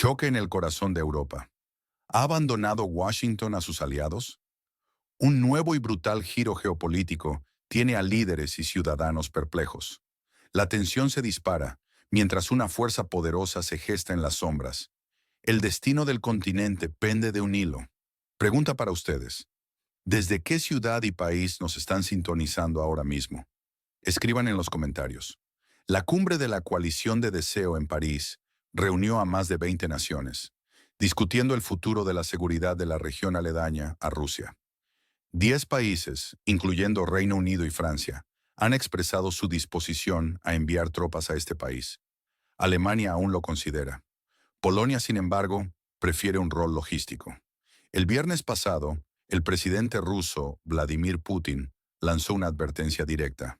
Choque en el corazón de Europa. ¿Ha abandonado Washington a sus aliados? Un nuevo y brutal giro geopolítico tiene a líderes y ciudadanos perplejos. La tensión se dispara mientras una fuerza poderosa se gesta en las sombras. El destino del continente pende de un hilo. Pregunta para ustedes. ¿Desde qué ciudad y país nos están sintonizando ahora mismo? Escriban en los comentarios. La cumbre de la Coalición de Deseo en París reunió a más de 20 naciones, discutiendo el futuro de la seguridad de la región aledaña a Rusia. 10 países, incluyendo Reino Unido y Francia, han expresado su disposición a enviar tropas a este país. Alemania aún lo considera. Polonia, sin embargo, prefiere un rol logístico. El viernes pasado, el presidente ruso Vladimir Putin lanzó una advertencia directa.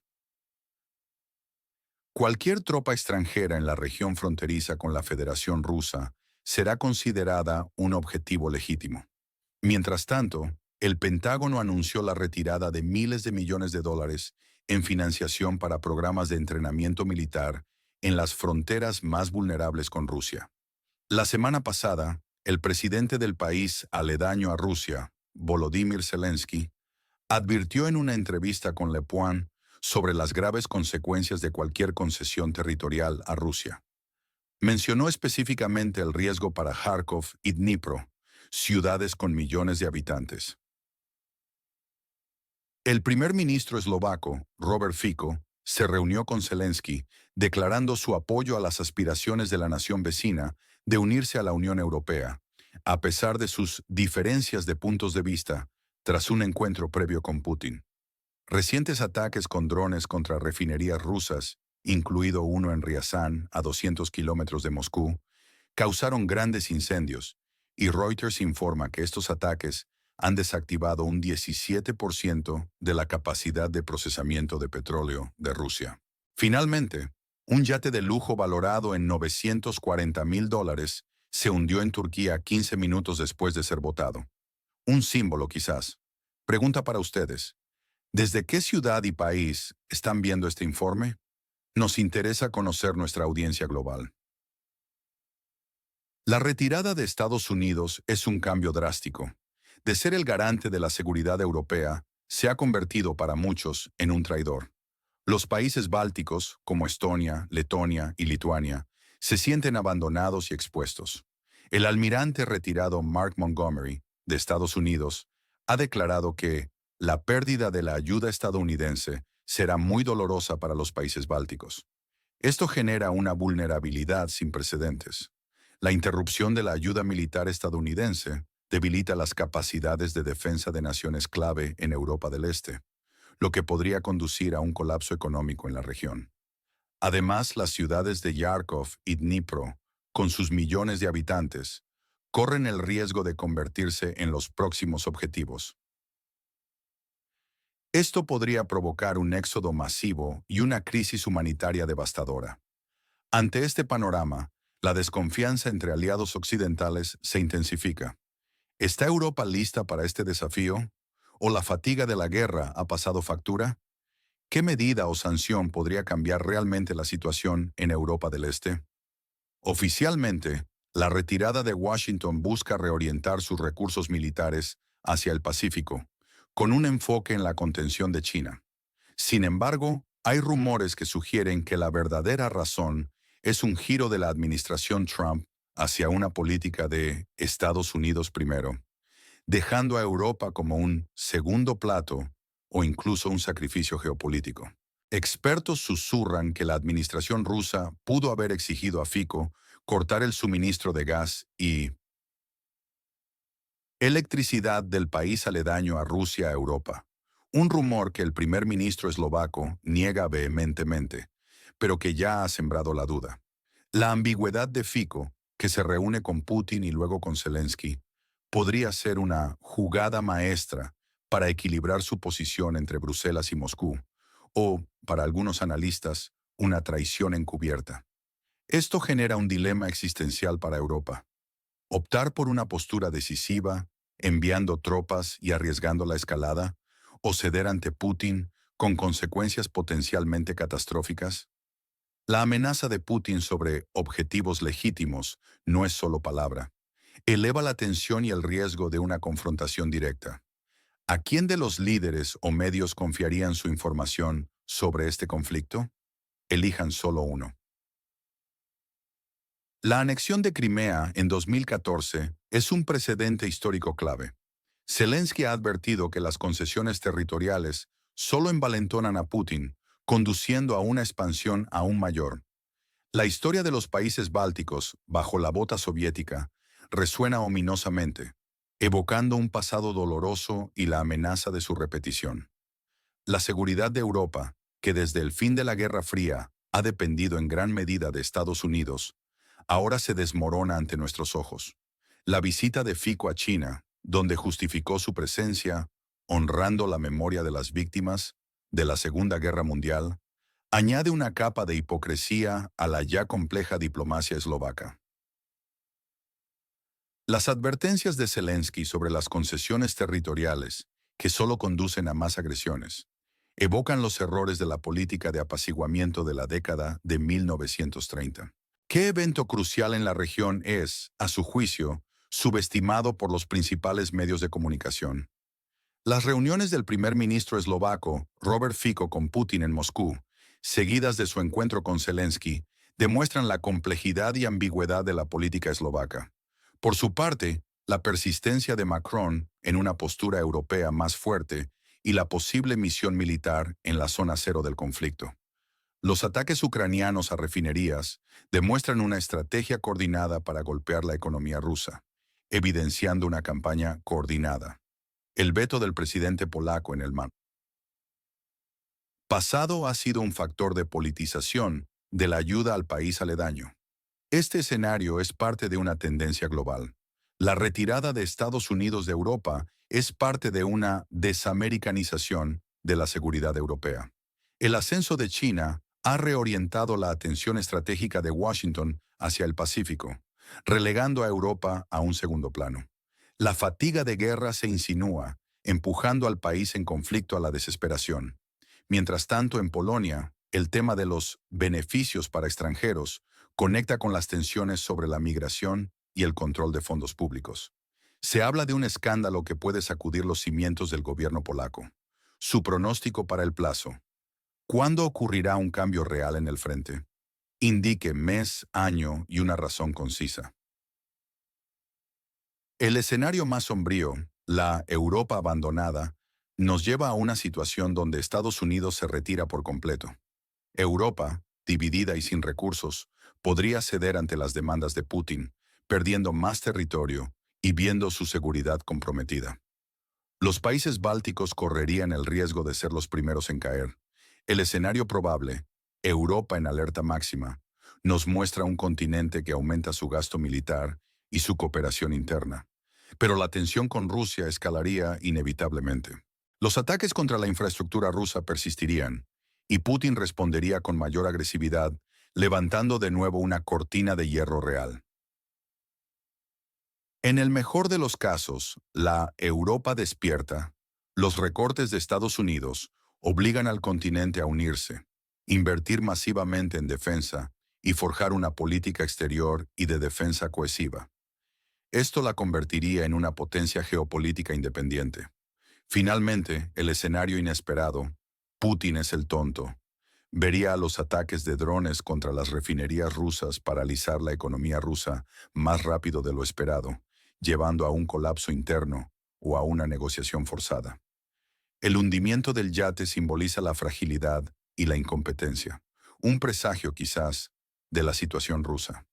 Cualquier tropa extranjera en la región fronteriza con la Federación Rusa será considerada un objetivo legítimo. Mientras tanto, el Pentágono anunció la retirada de miles de millones de dólares en financiación para programas de entrenamiento militar en las fronteras más vulnerables con Rusia. La semana pasada, el presidente del país aledaño a Rusia, Volodymyr Zelensky, advirtió en una entrevista con Le Point sobre las graves consecuencias de cualquier concesión territorial a Rusia. Mencionó específicamente el riesgo para Kharkov y Dnipro, ciudades con millones de habitantes. El primer ministro eslovaco, Robert Fico, se reunió con Zelensky, declarando su apoyo a las aspiraciones de la nación vecina de unirse a la Unión Europea, a pesar de sus diferencias de puntos de vista, tras un encuentro previo con Putin. Recientes ataques con drones contra refinerías rusas, incluido uno en Ryazán, a 200 kilómetros de Moscú, causaron grandes incendios, y Reuters informa que estos ataques han desactivado un 17% de la capacidad de procesamiento de petróleo de Rusia. Finalmente, un yate de lujo valorado en $940,000 se hundió en Turquía 15 minutos después de ser botado. Un símbolo quizás. Pregunta para ustedes. ¿Desde qué ciudad y país están viendo este informe? Nos interesa conocer nuestra audiencia global. La retirada de Estados Unidos es un cambio drástico. De ser el garante de la seguridad europea, se ha convertido para muchos en un traidor. Los países bálticos, como Estonia, Letonia y Lituania, se sienten abandonados y expuestos. El almirante retirado Mark Montgomery, de Estados Unidos, ha declarado que la pérdida de la ayuda estadounidense será muy dolorosa para los países bálticos. Esto genera una vulnerabilidad sin precedentes. La interrupción de la ayuda militar estadounidense debilita las capacidades de defensa de naciones clave en Europa del Este, lo que podría conducir a un colapso económico en la región. Además, las ciudades de Kharkov y Dnipro, con sus millones de habitantes, corren el riesgo de convertirse en los próximos objetivos. Esto podría provocar un éxodo masivo y una crisis humanitaria devastadora. Ante este panorama, la desconfianza entre aliados occidentales se intensifica. ¿Está Europa lista para este desafío? ¿O la fatiga de la guerra ha pasado factura? ¿Qué medida o sanción podría cambiar realmente la situación en Europa del Este? Oficialmente, la retirada de Washington busca reorientar sus recursos militares hacia el Pacífico, con un enfoque en la contención de China. Sin embargo, hay rumores que sugieren que la verdadera razón es un giro de la administración Trump hacia una política de Estados Unidos primero, dejando a Europa como un segundo plato o incluso un sacrificio geopolítico. Expertos susurran que la administración rusa pudo haber exigido a Fico cortar el suministro de gas y electricidad del país aledaño a Rusia a Europa. Un rumor que el primer ministro eslovaco niega vehementemente, pero que ya ha sembrado la duda. La ambigüedad de Fico, que se reúne con Putin y luego con Zelensky, podría ser una jugada maestra para equilibrar su posición entre Bruselas y Moscú, o, para algunos analistas, una traición encubierta. Esto genera un dilema existencial para Europa. Optar por una postura decisiva, enviando tropas y arriesgando la escalada, o ceder ante Putin con consecuencias potencialmente catastróficas. La amenaza de Putin sobre objetivos legítimos no es solo palabra. Eleva la tensión y el riesgo de una confrontación directa. ¿A quién de los líderes o medios confiarían su información sobre este conflicto? Elijan solo uno. La anexión de Crimea en 2014 es un precedente histórico clave. Zelensky ha advertido que las concesiones territoriales solo envalentonan a Putin, conduciendo a una expansión aún mayor. La historia de los países bálticos, bajo la bota soviética, resuena ominosamente, evocando un pasado doloroso y la amenaza de su repetición. La seguridad de Europa, que desde el fin de la Guerra Fría ha dependido en gran medida de Estados Unidos, ahora se desmorona ante nuestros ojos. La visita de Fico a China, donde justificó su presencia, honrando la memoria de las víctimas de la Segunda Guerra Mundial, añade una capa de hipocresía a la ya compleja diplomacia eslovaca. Las advertencias de Zelensky sobre las concesiones territoriales, que solo conducen a más agresiones, evocan los errores de la política de apaciguamiento de la década de 1930. ¿Qué evento crucial en la región es, a su juicio, subestimado por los principales medios de comunicación? Las reuniones del primer ministro eslovaco, Robert Fico, con Putin en Moscú, seguidas de su encuentro con Zelensky, demuestran la complejidad y ambigüedad de la política eslovaca. Por su parte, la persistencia de Macron en una postura europea más fuerte y la posible misión militar en la zona cero del conflicto. Los ataques ucranianos a refinerías demuestran una estrategia coordinada para golpear la economía rusa, evidenciando una campaña coordinada. El veto del presidente polaco en el pasado ha sido un factor de politización de la ayuda al país aledaño. Este escenario es parte de una tendencia global. La retirada de Estados Unidos de Europa es parte de una desamericanización de la seguridad europea. El ascenso de China ha reorientado la atención estratégica de Washington hacia el Pacífico, relegando a Europa a un segundo plano. La fatiga de guerra se insinúa, empujando al país en conflicto a la desesperación. Mientras tanto, en Polonia, el tema de los beneficios para extranjeros conecta con las tensiones sobre la migración y el control de fondos públicos. Se habla de un escándalo que puede sacudir los cimientos del gobierno polaco. Su pronóstico para el plazo. ¿Cuándo ocurrirá un cambio real en el frente? Indique mes, año y una razón concisa. El escenario más sombrío, la Europa abandonada, nos lleva a una situación donde Estados Unidos se retira por completo. Europa, dividida y sin recursos, podría ceder ante las demandas de Putin, perdiendo más territorio y viendo su seguridad comprometida. Los países bálticos correrían el riesgo de ser los primeros en caer. El escenario probable, Europa en alerta máxima, nos muestra un continente que aumenta su gasto militar y su cooperación interna. Pero la tensión con Rusia escalaría inevitablemente. Los ataques contra la infraestructura rusa persistirían, y Putin respondería con mayor agresividad, levantando de nuevo una cortina de hierro real. En el mejor de los casos, la Europa despierta. Los recortes de Estados Unidos obligan al continente a unirse, invertir masivamente en defensa y forjar una política exterior y de defensa cohesiva. Esto la convertiría en una potencia geopolítica independiente. Finalmente, el escenario inesperado, Putin es el tonto, vería a los ataques de drones contra las refinerías rusas paralizar la economía rusa más rápido de lo esperado, llevando a un colapso interno o a una negociación forzada. El hundimiento del yate simboliza la fragilidad y la incompetencia, un presagio quizás de la situación rusa.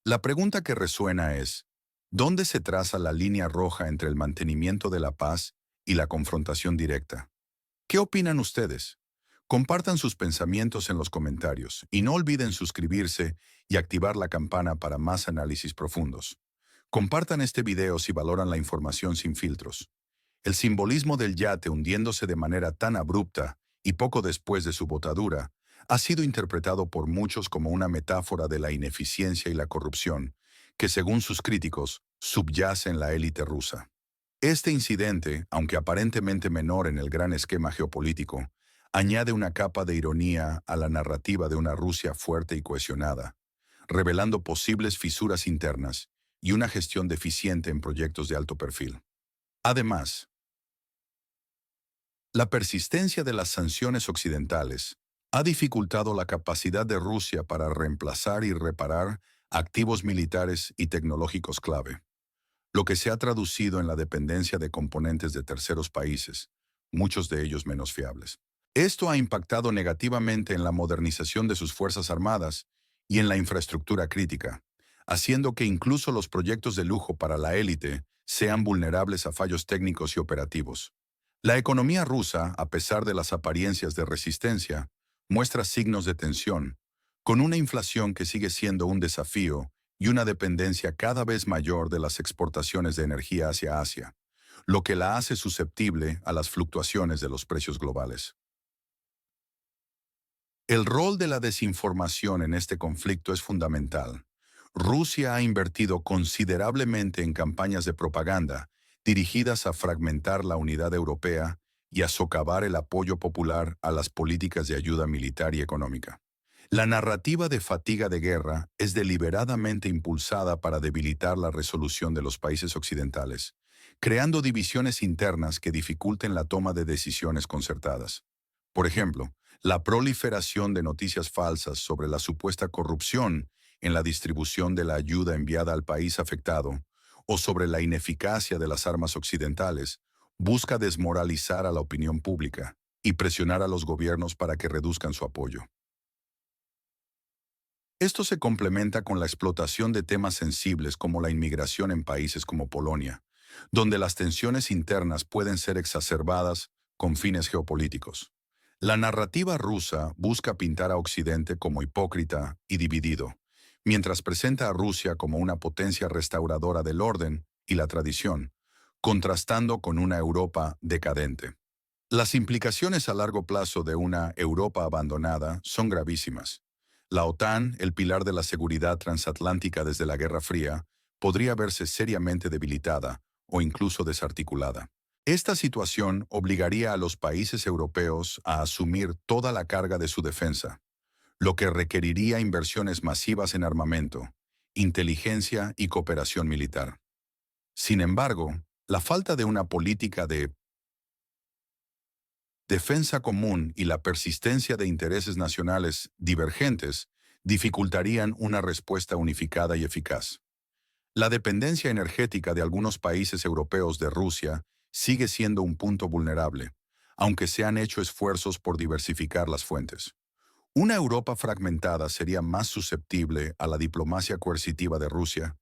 La pregunta que resuena es, ¿dónde se traza la línea roja entre el mantenimiento de la paz y la confrontación directa? ¿Qué opinan ustedes? Compartan sus pensamientos en los comentarios y no olviden suscribirse y activar la campana para más análisis profundos. Compartan este video si valoran la información sin filtros. El simbolismo del yate hundiéndose de manera tan abrupta y poco después de su botadura ha sido interpretado por muchos como una metáfora de la ineficiencia y la corrupción, que según sus críticos, subyace en la élite rusa. Este incidente, aunque aparentemente menor en el gran esquema geopolítico, añade una capa de ironía a la narrativa de una Rusia fuerte y cohesionada, revelando posibles fisuras internas y una gestión deficiente en proyectos de alto perfil. Además, la persistencia de las sanciones occidentales ha dificultado la capacidad de Rusia para reemplazar y reparar activos militares y tecnológicos clave, lo que se ha traducido en la dependencia de componentes de terceros países, muchos de ellos menos fiables. Esto ha impactado negativamente en la modernización de sus fuerzas armadas y en la infraestructura crítica, haciendo que incluso los proyectos de lujo para la élite sean vulnerables a fallos técnicos y operativos. La economía rusa, a pesar de las apariencias de resistencia, muestra signos de tensión, con una inflación que sigue siendo un desafío y una dependencia cada vez mayor de las exportaciones de energía hacia Asia, lo que la hace susceptible a las fluctuaciones de los precios globales. El rol de la desinformación en este conflicto es fundamental. Rusia ha invertido considerablemente en campañas de propaganda dirigidas a fragmentar la unidad europea y a socavar el apoyo popular a las políticas de ayuda militar y económica. La narrativa de fatiga de guerra es deliberadamente impulsada para debilitar la resolución de los países occidentales, creando divisiones internas que dificulten la toma de decisiones concertadas. Por ejemplo, la proliferación de noticias falsas sobre la supuesta corrupción en la distribución de la ayuda enviada al país afectado o sobre la ineficacia de las armas occidentales busca desmoralizar a la opinión pública y presionar a los gobiernos para que reduzcan su apoyo. Esto se complementa con la explotación de temas sensibles como la inmigración en países como Polonia, donde las tensiones internas pueden ser exacerbadas con fines geopolíticos. La narrativa rusa busca pintar a Occidente como hipócrita y dividido, mientras presenta a Rusia como una potencia restauradora del orden y la tradición, contrastando con una Europa decadente. Las implicaciones a largo plazo de una Europa abandonada son gravísimas. La OTAN, el pilar de la seguridad transatlántica desde la Guerra Fría, podría verse seriamente debilitada o incluso desarticulada. Esta situación obligaría a los países europeos a asumir toda la carga de su defensa, lo que requeriría inversiones masivas en armamento, inteligencia y cooperación militar. Sin embargo, la falta de una política de defensa común y la persistencia de intereses nacionales divergentes dificultarían una respuesta unificada y eficaz. La dependencia energética de algunos países europeos de Rusia sigue siendo un punto vulnerable, aunque se han hecho esfuerzos por diversificar las fuentes. Una Europa fragmentada sería más susceptible a la diplomacia coercitiva de Rusia,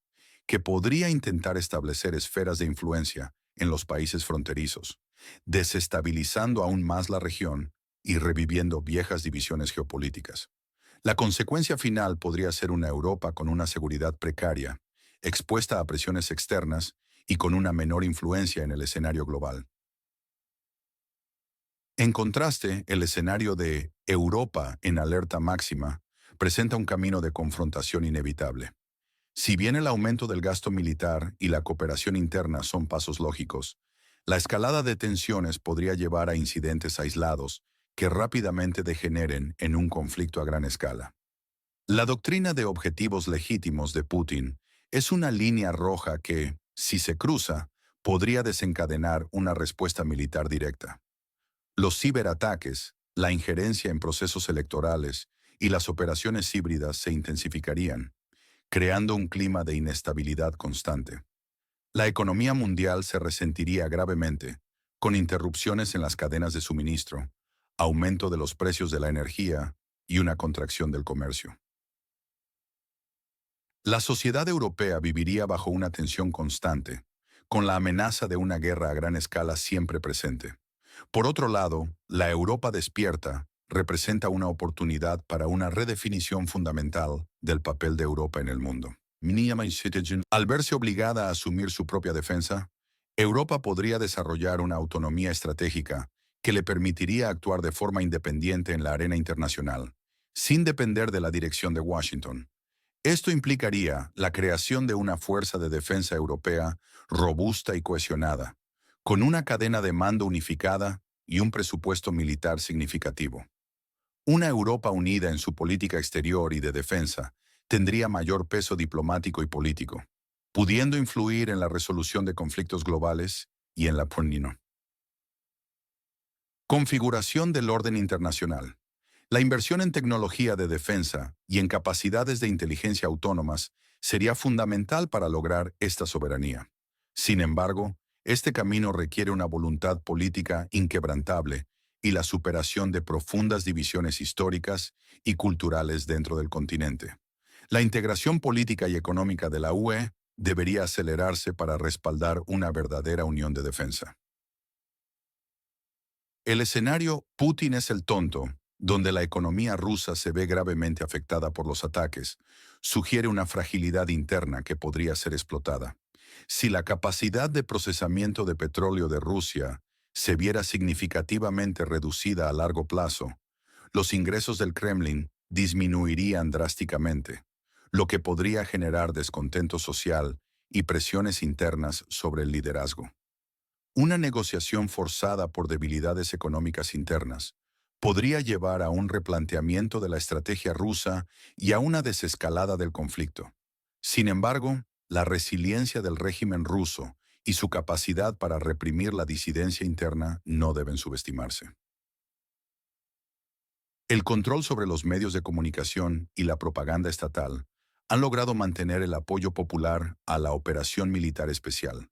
que podría intentar establecer esferas de influencia en los países fronterizos, desestabilizando aún más la región y reviviendo viejas divisiones geopolíticas. La consecuencia final podría ser una Europa con una seguridad precaria, expuesta a presiones externas y con una menor influencia en el escenario global. En contraste, el escenario de Europa en alerta máxima presenta un camino de confrontación inevitable. Si bien el aumento del gasto militar y la cooperación interna son pasos lógicos, la escalada de tensiones podría llevar a incidentes aislados que rápidamente degeneren en un conflicto a gran escala. La doctrina de objetivos legítimos de Putin es una línea roja que, si se cruza, podría desencadenar una respuesta militar directa. Los ciberataques, la injerencia en procesos electorales y las operaciones híbridas se intensificarían, creando un clima de inestabilidad constante. La economía mundial se resentiría gravemente, con interrupciones en las cadenas de suministro, aumento de los precios de la energía y una contracción del comercio. La sociedad europea viviría bajo una tensión constante, con la amenaza de una guerra a gran escala siempre presente. Por otro lado, la Europa despierta representa una oportunidad para una redefinición fundamental del papel de Europa en el mundo. Al verse obligada a asumir su propia defensa, Europa podría desarrollar una autonomía estratégica que le permitiría actuar de forma independiente en la arena internacional, sin depender de la dirección de Washington. Esto implicaría la creación de una fuerza de defensa europea robusta y cohesionada, con una cadena de mando unificada y un presupuesto militar significativo. Una Europa unida en su política exterior y de defensa tendría mayor peso diplomático y político, pudiendo influir en la resolución de conflictos globales y en la paz. Configuración del orden internacional. La inversión en tecnología de defensa y en capacidades de inteligencia autónomas sería fundamental para lograr esta soberanía. Sin embargo, este camino requiere una voluntad política inquebrantable y la superación de profundas divisiones históricas y culturales dentro del continente. La integración política y económica de la UE debería acelerarse para respaldar una verdadera unión de defensa. El escenario Putin es el tonto, donde la economía rusa se ve gravemente afectada por los ataques, sugiere una fragilidad interna que podría ser explotada. Si la capacidad de procesamiento de petróleo de Rusia se viera significativamente reducida a largo plazo, los ingresos del Kremlin disminuirían drásticamente, lo que podría generar descontento social y presiones internas sobre el liderazgo. Una negociación forzada por debilidades económicas internas podría llevar a un replanteamiento de la estrategia rusa y a una desescalada del conflicto. Sin embargo, la resiliencia del régimen ruso y su capacidad para reprimir la disidencia interna no deben subestimarse. El control sobre los medios de comunicación y la propaganda estatal han logrado mantener el apoyo popular a la operación militar especial,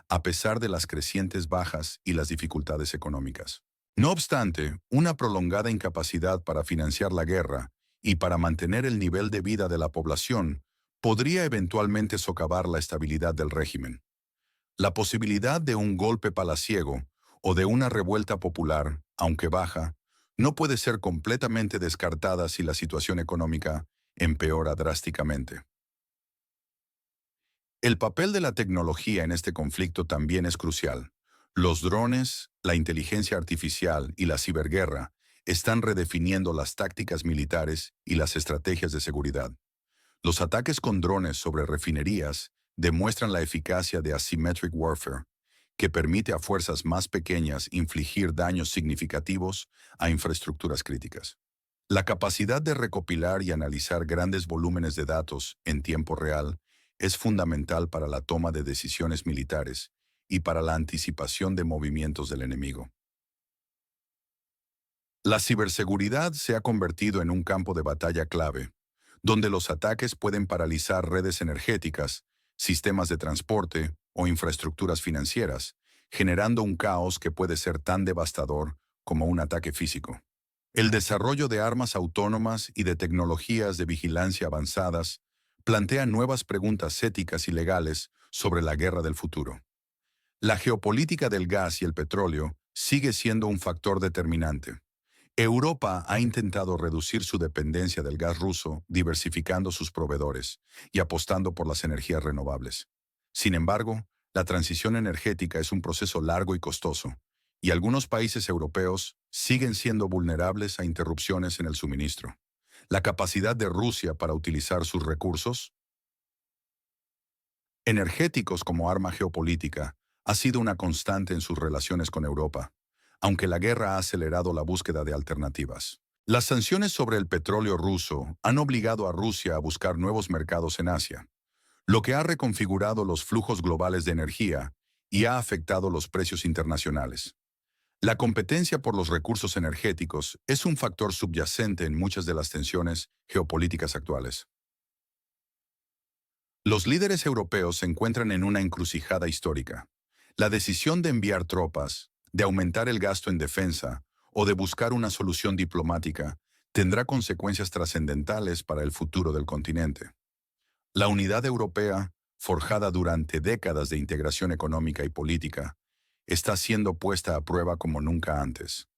a pesar de las crecientes bajas y las dificultades económicas. No obstante, una prolongada incapacidad para financiar la guerra y para mantener el nivel de vida de la población podría eventualmente socavar la estabilidad del régimen. La posibilidad de un golpe palaciego o de una revuelta popular, aunque baja, no puede ser completamente descartada si la situación económica empeora drásticamente. El papel de la tecnología en este conflicto también es crucial. Los drones, la inteligencia artificial y la ciberguerra están redefiniendo las tácticas militares y las estrategias de seguridad. Los ataques con drones sobre refinerías demuestran la eficacia de asymmetric warfare, que permite a fuerzas más pequeñas infligir daños significativos a infraestructuras críticas. La capacidad de recopilar y analizar grandes volúmenes de datos en tiempo real es fundamental para la toma de decisiones militares y para la anticipación de movimientos del enemigo. La ciberseguridad se ha convertido en un campo de batalla clave, donde los ataques pueden paralizar redes energéticas, sistemas de transporte o infraestructuras financieras, generando un caos que puede ser tan devastador como un ataque físico. El desarrollo de armas autónomas y de tecnologías de vigilancia avanzadas plantea nuevas preguntas éticas y legales sobre la guerra del futuro. La geopolítica del gas y el petróleo sigue siendo un factor determinante. Europa ha intentado reducir su dependencia del gas ruso, diversificando sus proveedores y apostando por las energías renovables. Sin embargo, la transición energética es un proceso largo y costoso, y algunos países europeos siguen siendo vulnerables a interrupciones en el suministro. La capacidad de Rusia para utilizar sus recursos energéticos como arma geopolítica ha sido una constante en sus relaciones con Europa, aunque la guerra ha acelerado la búsqueda de alternativas. Las sanciones sobre el petróleo ruso han obligado a Rusia a buscar nuevos mercados en Asia, lo que ha reconfigurado los flujos globales de energía y ha afectado los precios internacionales. La competencia por los recursos energéticos es un factor subyacente en muchas de las tensiones geopolíticas actuales. Los líderes europeos se encuentran en una encrucijada histórica. La decisión de enviar tropas, de aumentar el gasto en defensa o de buscar una solución diplomática tendrá consecuencias trascendentales para el futuro del continente. La unidad europea, forjada durante décadas de integración económica y política, está siendo puesta a prueba como nunca antes.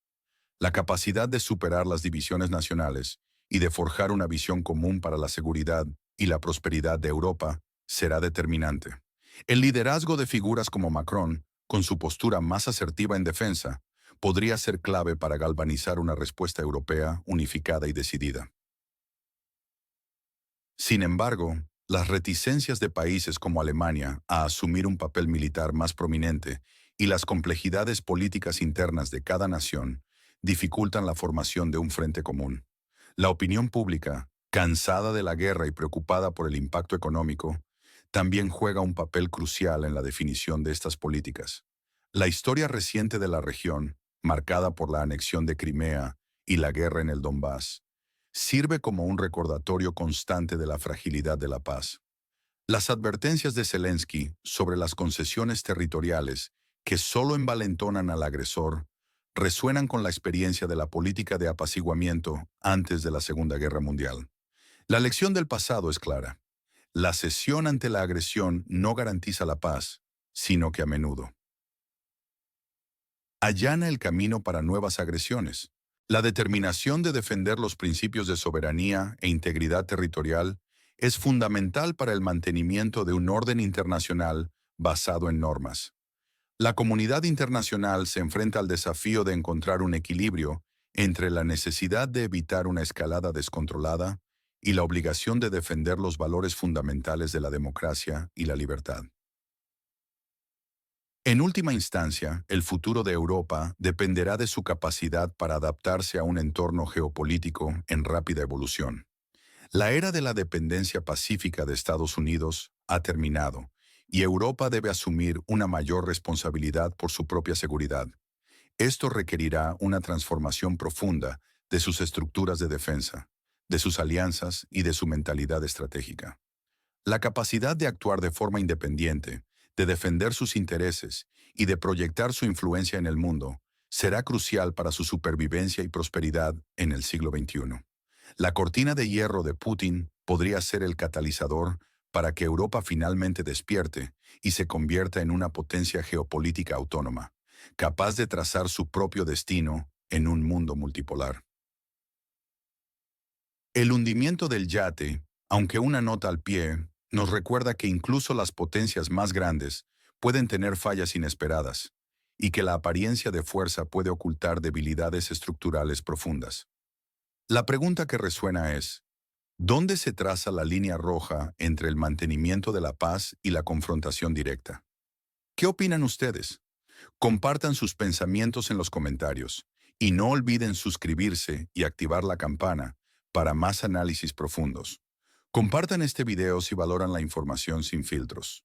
La capacidad de superar las divisiones nacionales y de forjar una visión común para la seguridad y la prosperidad de Europa será determinante. El liderazgo de figuras como Macron, con su postura más asertiva en defensa, podría ser clave para galvanizar una respuesta europea unificada y decidida. Sin embargo, las reticencias de países como Alemania a asumir un papel militar más prominente y las complejidades políticas internas de cada nación dificultan la formación de un frente común. La opinión pública, cansada de la guerra y preocupada por el impacto económico, también juega un papel crucial en la definición de estas políticas. La historia reciente de la región, marcada por la anexión de Crimea y la guerra en el Donbass, sirve como un recordatorio constante de la fragilidad de la paz. Las advertencias de Zelensky sobre las concesiones territoriales que solo envalentonan al agresor resuenan con la experiencia de la política de apaciguamiento antes de la Segunda Guerra Mundial. La lección del pasado es clara. La cesión ante la agresión no garantiza la paz, sino que a menudo allana el camino para nuevas agresiones. La determinación de defender los principios de soberanía e integridad territorial es fundamental para el mantenimiento de un orden internacional basado en normas. La comunidad internacional se enfrenta al desafío de encontrar un equilibrio entre la necesidad de evitar una escalada descontrolada y la obligación de defender los valores fundamentales de la democracia y la libertad. En última instancia, el futuro de Europa dependerá de su capacidad para adaptarse a un entorno geopolítico en rápida evolución. La era de la dependencia pacífica de Estados Unidos ha terminado y Europa debe asumir una mayor responsabilidad por su propia seguridad. Esto requerirá una transformación profunda de sus estructuras de defensa, de sus alianzas y de su mentalidad estratégica. La capacidad de actuar de forma independiente, de defender sus intereses y de proyectar su influencia en el mundo será crucial para su supervivencia y prosperidad en el siglo XXI. La cortina de hierro de Putin podría ser el catalizador para que Europa finalmente despierte y se convierta en una potencia geopolítica autónoma, capaz de trazar su propio destino en un mundo multipolar. El hundimiento del yate, aunque una nota al pie, nos recuerda que incluso las potencias más grandes pueden tener fallas inesperadas y que la apariencia de fuerza puede ocultar debilidades estructurales profundas. La pregunta que resuena es, ¿dónde se traza la línea roja entre el mantenimiento de la paz y la confrontación directa? ¿Qué opinan ustedes? Compartan sus pensamientos en los comentarios y no olviden suscribirse y activar la campana para más análisis profundos. Compartan este video si valoran la información sin filtros.